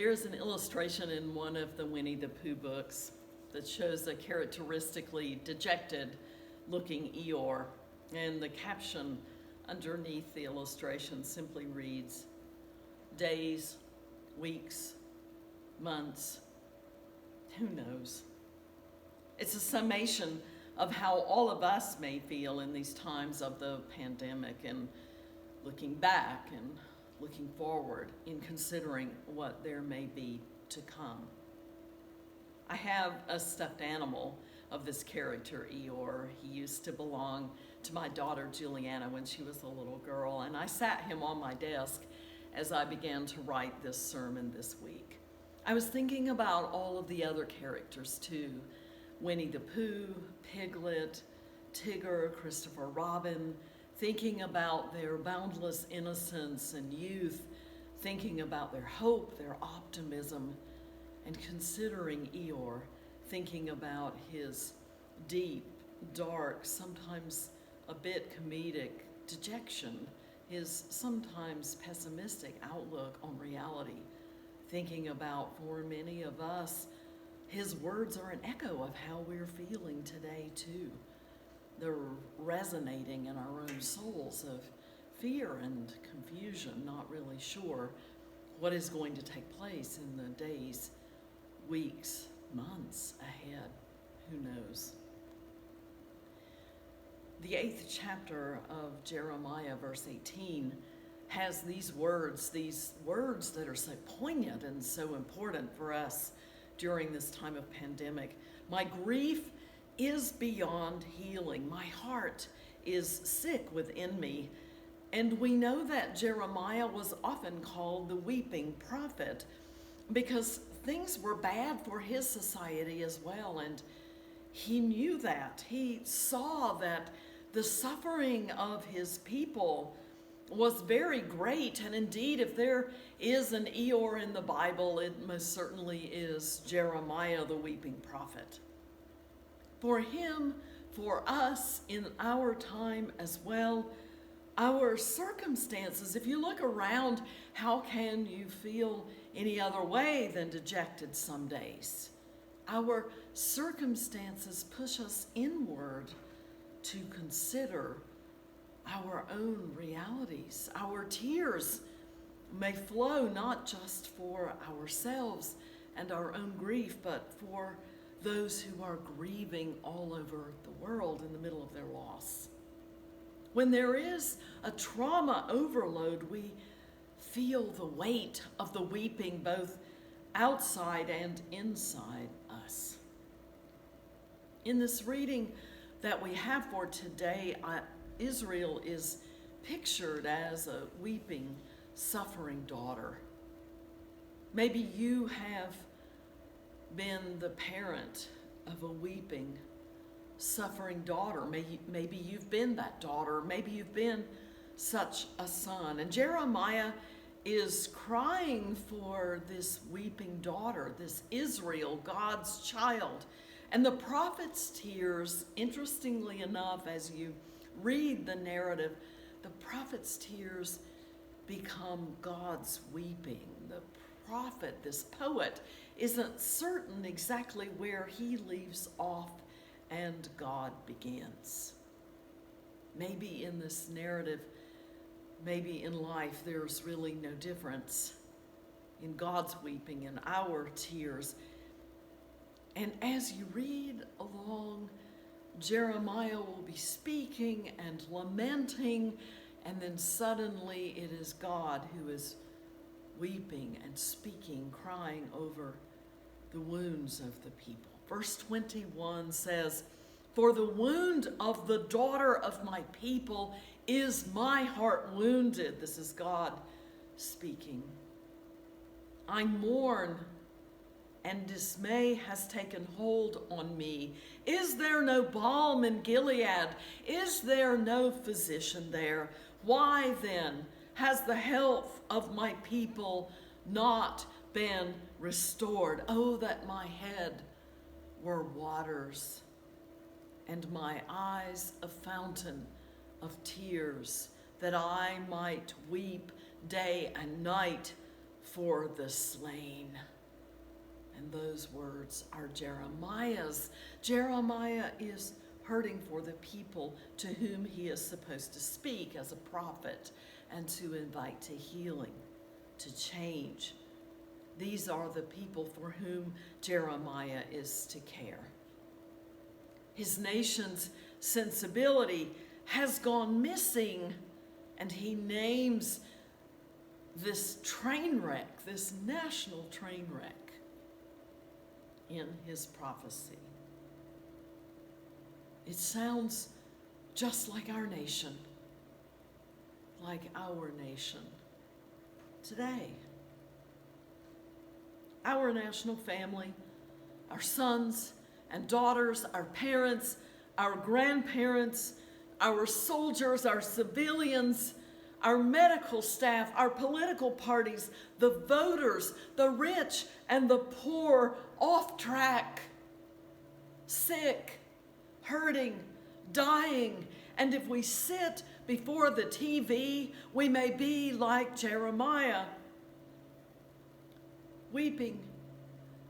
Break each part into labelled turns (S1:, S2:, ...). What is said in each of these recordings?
S1: There's an illustration in one of the Winnie the Pooh books that shows a characteristically dejected looking Eeyore, and the caption underneath the illustration simply reads, "Days, weeks, months, who knows?" It's a summation of how all of us may feel in these times of the pandemic, and looking back and looking forward in considering what there may be to come. I have a stuffed animal of this character, Eeyore. He used to belong to my daughter Juliana when she was a little girl, and I sat him on my desk as I began to write this sermon this week. I was thinking about all of the other characters too: Winnie the Pooh, Piglet, Tigger, Christopher Robin, thinking about their boundless innocence and youth, thinking about their hope, their optimism, and considering Eeyore, thinking about his deep, dark, sometimes a bit comedic dejection, his sometimes pessimistic outlook on reality, thinking about, for many of us, his words are an echo of how we're feeling today too. They're resonating in our own souls of fear and confusion, not really sure what is going to take place in the days, weeks, months ahead. Who knows? The 8th chapter of Jeremiah, verse 18, has these words that are so poignant and so important for us during this time of pandemic. "My grief is beyond healing. My heart is sick within me." And we know that Jeremiah was often called the weeping prophet because things were bad for his society as well. And he knew that. He saw that the suffering of his people was very great. And indeed, if there is an Eeyore in the Bible, it most certainly is Jeremiah, the weeping prophet. For him, for us in our time as well, our circumstances, if you look around, how can you feel any other way than dejected some days? Our circumstances push us inward to consider our own realities. Our tears may flow not just for ourselves and our own grief, but for those who are grieving all over the world in the middle of their loss. When there is a trauma overload, we feel the weight of the weeping both outside and inside us. In this reading that we have for today, Israel is pictured as a weeping, suffering daughter. Maybe you have been the parent of a weeping, suffering daughter. Maybe you've been that daughter. Maybe you've been such a son. And Jeremiah is crying for this weeping daughter, this Israel, God's child. And the prophet's tears, interestingly enough, as you read the narrative, the prophet's tears become God's weeping. The prophet, this poet, isn't certain exactly where he leaves off and God begins. Maybe in this narrative, maybe in life, there's really no difference in God's weeping and our tears. And as you read along, Jeremiah will be speaking and lamenting, and then suddenly it is God who is weeping and speaking, crying over the wounds of the people. Verse 21 says, "For the wound of the daughter of my people is my heart wounded." This is God speaking. "I mourn, and dismay has taken hold on me. Is there no balm in Gilead? Is there no physician there? Why then has the health of my people not been restored? Oh, that my head were waters, and my eyes a fountain of tears, that I might weep day and night for the slain. And those words are Jeremiah's. Jeremiah is hurting for the people to whom he is supposed to speak as a prophet and to invite to healing, to change. These are the people for whom Jeremiah is to care. His nation's sensibility has gone missing, and he names this train wreck, this national train wreck, in his prophecy. It sounds just like our nation today. Our national family, our sons and daughters, our parents, our grandparents, our soldiers, our civilians, our medical staff, our political parties, the voters, the rich and the poor, off track, sick, hurting, dying. And if we sit before the TV, we may be like Jeremiah, weeping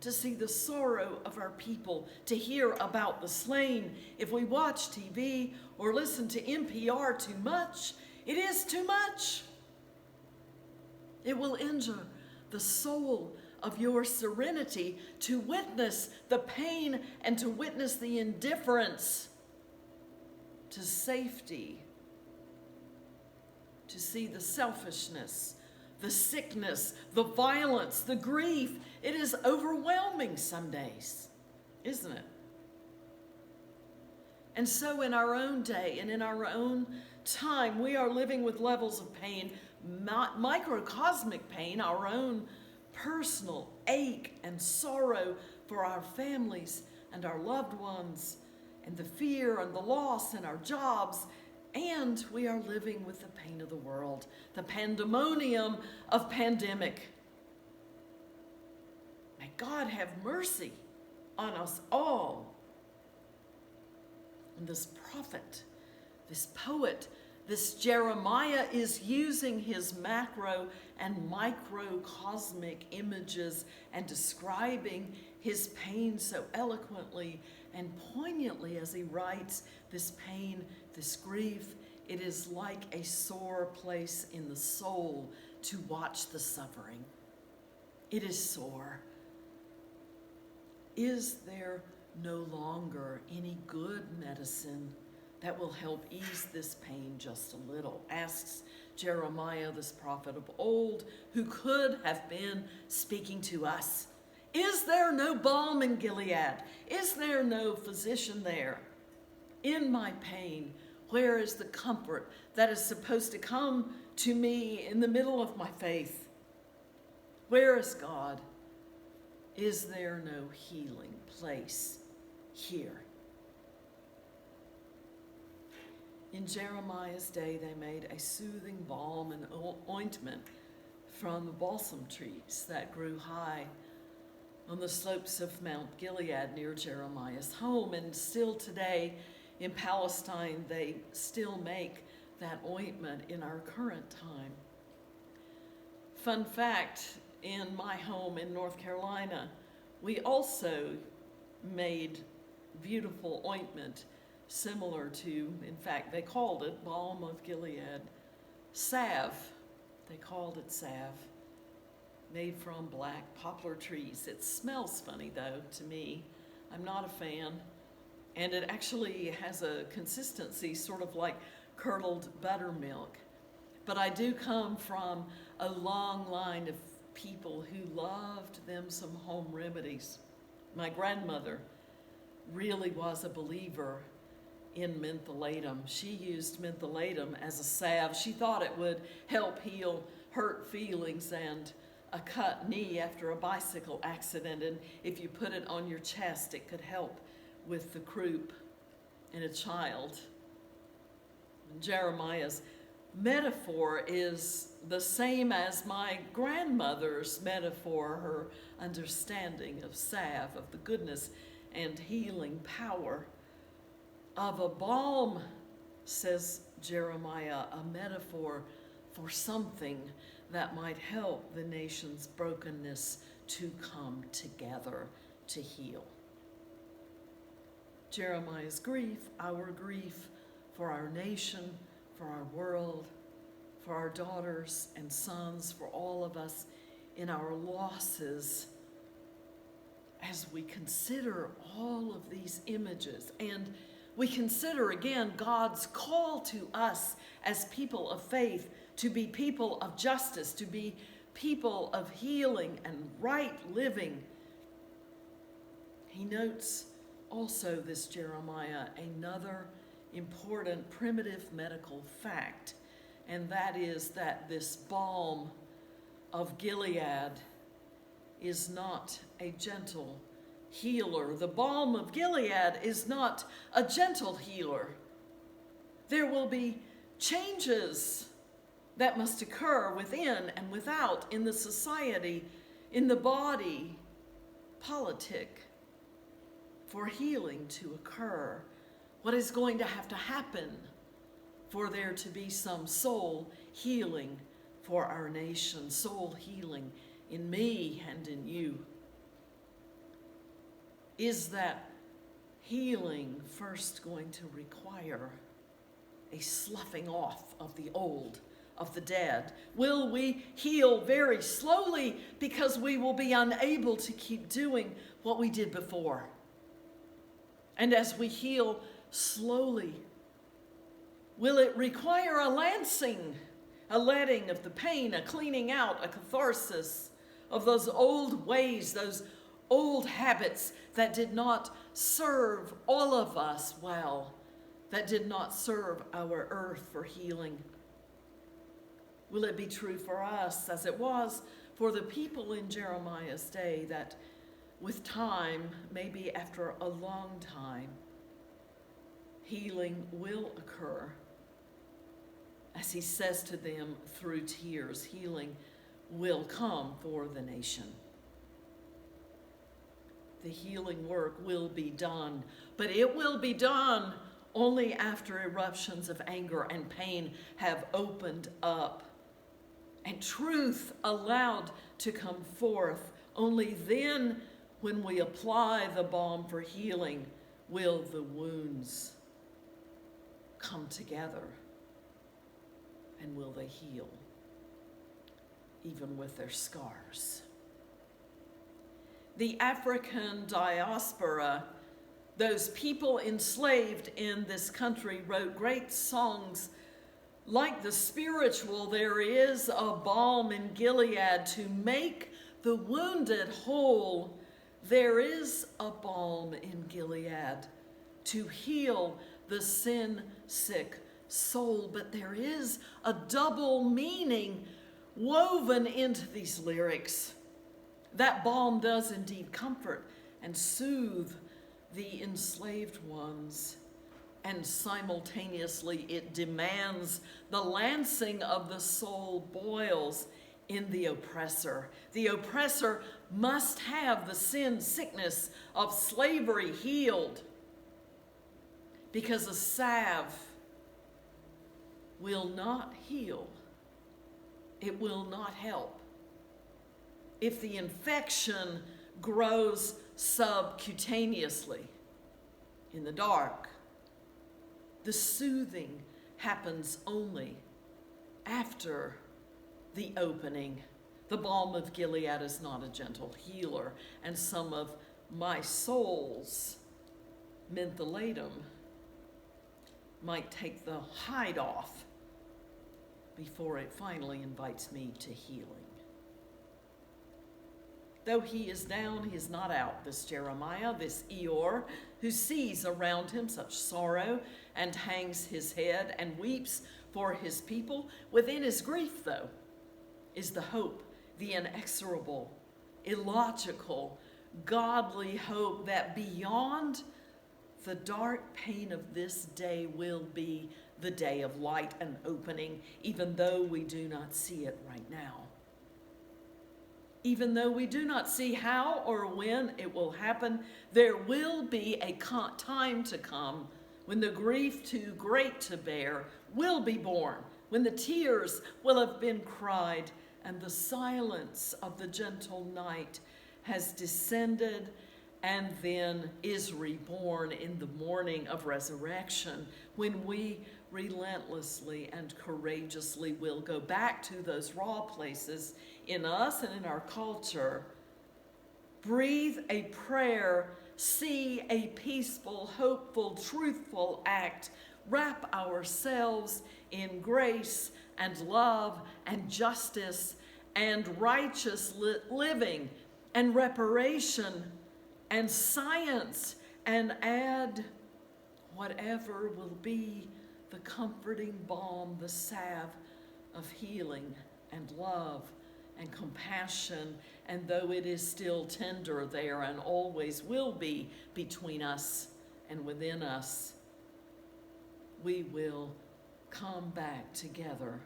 S1: to see the sorrow of our people, to hear about the slain. If we watch TV or listen to NPR too much, it is too much. It will injure the soul of your serenity to witness the pain and to witness the indifference to safety, to see the selfishness, the sickness, the violence, the grief. It is overwhelming some days, isn't it? And so in our own day and in our own time, we are living with levels of pain, microcosmic pain, our own personal ache and sorrow for our families and our loved ones, and the fear and the loss in our jobs. And we are living with the pain of the world, the pandemonium of pandemic. May God have mercy on us all. And this prophet, this poet, this Jeremiah is using his macro and microcosmic images and describing his pain so eloquently and poignantly as he writes this pain, this grief. It is like a sore place in the soul to watch the suffering. It is sore. Is there no longer any good medicine that will help ease this pain just a little? Asks Jeremiah, this prophet of old, who could have been speaking to us. Is there no balm in Gilead? Is there no physician there? In my pain, where is the comfort that is supposed to come to me in the middle of my faith? Where is God? Is there no healing place here? In Jeremiah's day, they made a soothing balm and ointment from the balsam trees that grew high on the slopes of Mount Gilead near Jeremiah's home. And still today in Palestine, they still make that ointment in our current time. Fun fact, in my home in North Carolina, we also made beautiful ointment similar to, in fact, they called it balm of Gilead, salve. They called it salve, made from black poplar trees. It smells funny, though, to me. I'm not a fan. And it actually has a consistency sort of like curdled buttermilk. But I do come from a long line of people who loved them some home remedies. My grandmother really was a believer in mentholatum. She used mentholatum as a salve. She thought it would help heal hurt feelings and a cut knee after a bicycle accident. And if you put it on your chest, it could help with the croup in a child. Jeremiah's metaphor is the same as my grandmother's metaphor, her understanding of salve, of the goodness and healing power of a balm, says Jeremiah, a metaphor for something that might help the nation's brokenness to come together to heal. Jeremiah's grief, our grief for our nation, for our world, for our daughters and sons, for all of us in our losses, as we consider all of these images and we consider again God's call to us as people of faith to be people of justice, to be people of healing and right living. He notes also, this Jeremiah, another important primitive medical fact, and that is that this balm of Gilead is not a gentle healer. The balm of Gilead is not a gentle healer. There will be changes that must occur within and without, in the society, in the body, politic, for healing to occur. What is going to have to happen for there to be some soul healing for our nation, soul healing in me and in you? Is that healing first going to require a sloughing off of the old, of the dead? Will we heal very slowly because we will be unable to keep doing what we did before? And as we heal slowly, will it require a lancing, a letting of the pain, a cleaning out, a catharsis of those old ways, those old habits that did not serve all of us well, that did not serve our earth for healing? Will it be true for us, as it was for the people in Jeremiah's day, that with time, maybe after a long time, healing will occur? As he says to them through tears, healing will come for the nation. The healing work will be done, but it will be done only after eruptions of anger and pain have opened up and truth allowed to come forth. Only then, when we apply the balm for healing, will the wounds come together, and will they heal, even with their scars. The African diaspora, those people enslaved in this country, wrote great songs. Like the spiritual, there is a balm in Gilead to make the wounded whole. There is a balm in Gilead to heal the sin-sick soul. But there is a double meaning woven into these lyrics. That balm does indeed comfort and soothe the enslaved ones, and simultaneously it demands the lancing of the soul boils in the oppressor. The oppressor must have the sin sickness of slavery healed, because a salve will not heal. It will not help. If the infection grows subcutaneously in the dark, the soothing happens only after the opening. The balm of Gilead is not a gentle healer, and some of my soul's mentholatum might take the hide off before it finally invites me to healing. Though he is down, he is not out, this Jeremiah, this Eeyore, who sees around him such sorrow and hangs his head and weeps for his people. Within his grief, though, is the hope, the inexorable, illogical, godly hope that beyond the dark pain of this day will be the day of light and opening, even though we do not see it right now. Even though we do not see how or when it will happen, there will be a time to come when the grief too great to bear will be borne, when the tears will have been cried and the silence of the gentle night has descended and then is reborn in the morning of resurrection, when we relentlessly and courageously will go back to those raw places in us and in our culture, breathe a prayer, see a peaceful, hopeful, truthful act, wrap ourselves in grace and love and justice and righteous living and reparation and science, and add whatever will be the comforting balm, the salve of healing and love and compassion. And though it is still tender there and always will be between us and within us, we will come back together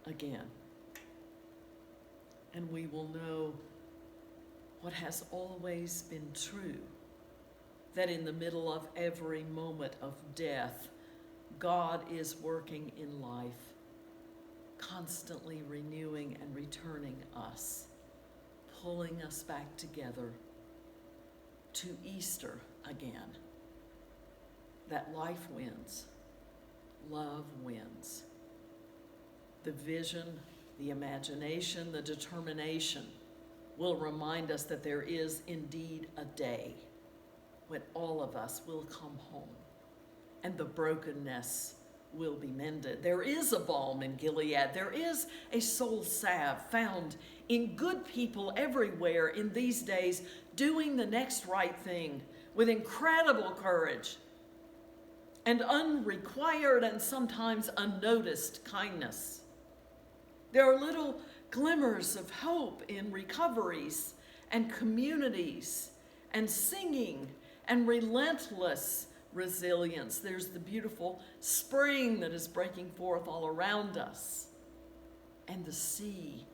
S1: again. And we will know what has always been true, that in the middle of every moment of death, God is working in life, constantly renewing and returning us, pulling us back together to Easter again. That life wins, love wins. The vision, the imagination, the determination will remind us that there is indeed a day when all of us will come home and the brokenness will be mended. There is a balm in Gilead. There is a soul salve found in good people everywhere in these days, doing the next right thing with incredible courage and unrequired and sometimes unnoticed kindness. There are little glimmers of hope in recoveries and communities and singing and relentless resilience. There's the beautiful spring that is breaking forth all around us, and the sea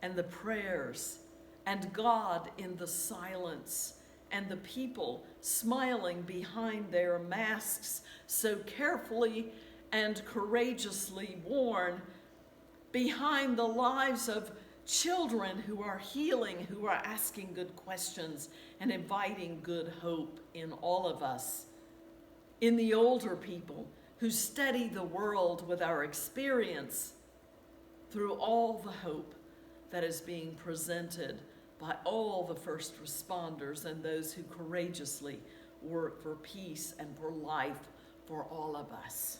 S1: and the prayers and God in the silence and the people smiling behind their masks so carefully and courageously worn, behind the lives of children who are healing, who are asking good questions and inviting good hope in all of us, in the older people who study the world with our experience, through all the hope that is being presented by all the first responders and those who courageously work for peace and for life for all of us.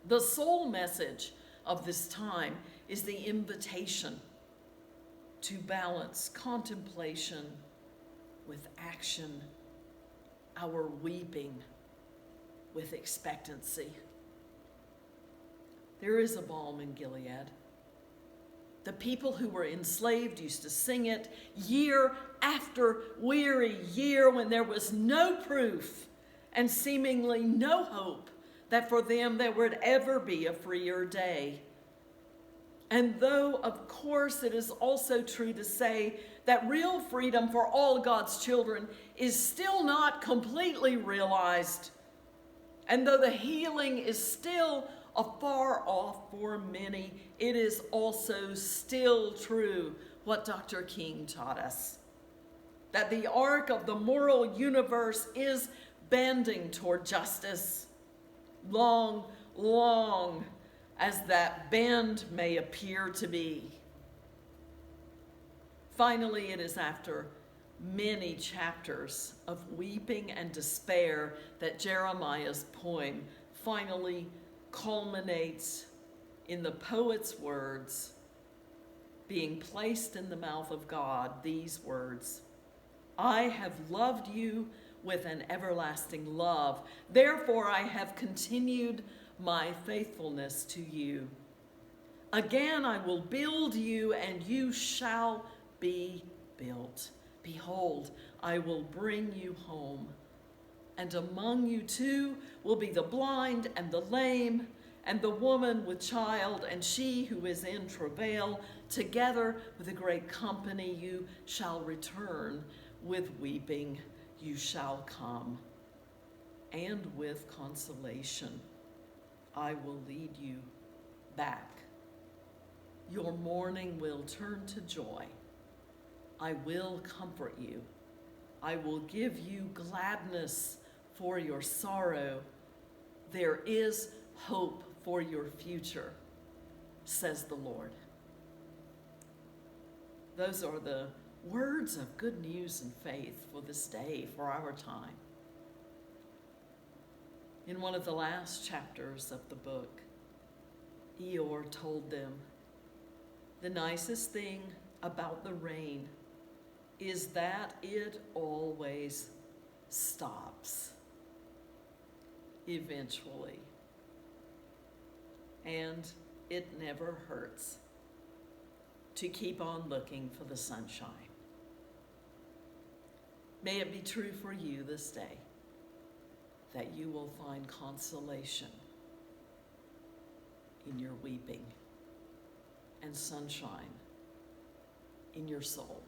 S1: The soul message of this time is the invitation to balance contemplation with action, our weeping with expectancy. There is a balm in Gilead. The people who were enslaved used to sing it year after weary year when there was no proof and seemingly no hope that for them there would ever be a freer day. And though, of course, it is also true to say that real freedom for all God's children is still not completely realized, and though the healing is still afar off for many, it is also still true what Dr. King taught us, that the arc of the moral universe is bending toward justice, long, long as that bend may appear to be. Finally, it is after many chapters of weeping and despair that Jeremiah's poem finally culminates in the poet's words being placed in the mouth of God, these words: I have loved you with an everlasting love. Therefore, I have continued my faithfulness to you. Again, I will build you, and you shall be built. Behold, I will bring you home. And among you too will be the blind and the lame, and the woman with child, and she who is in travail. Together with a great company you shall return. With weeping you shall come. And with consolation I will lead you back Your mourning will turn to joy. I will comfort you. I will give you gladness for your sorrow. There is hope for your future, says the Lord. Those are the words of good news and faith for this day, for our time. In one of the last chapters of the book, Eeyore told them, the nicest thing about the rain is that it always stops, eventually, and it never hurts to keep on looking for the sunshine. May it be true for you this day that you will find consolation in your weeping and sunshine in your soul.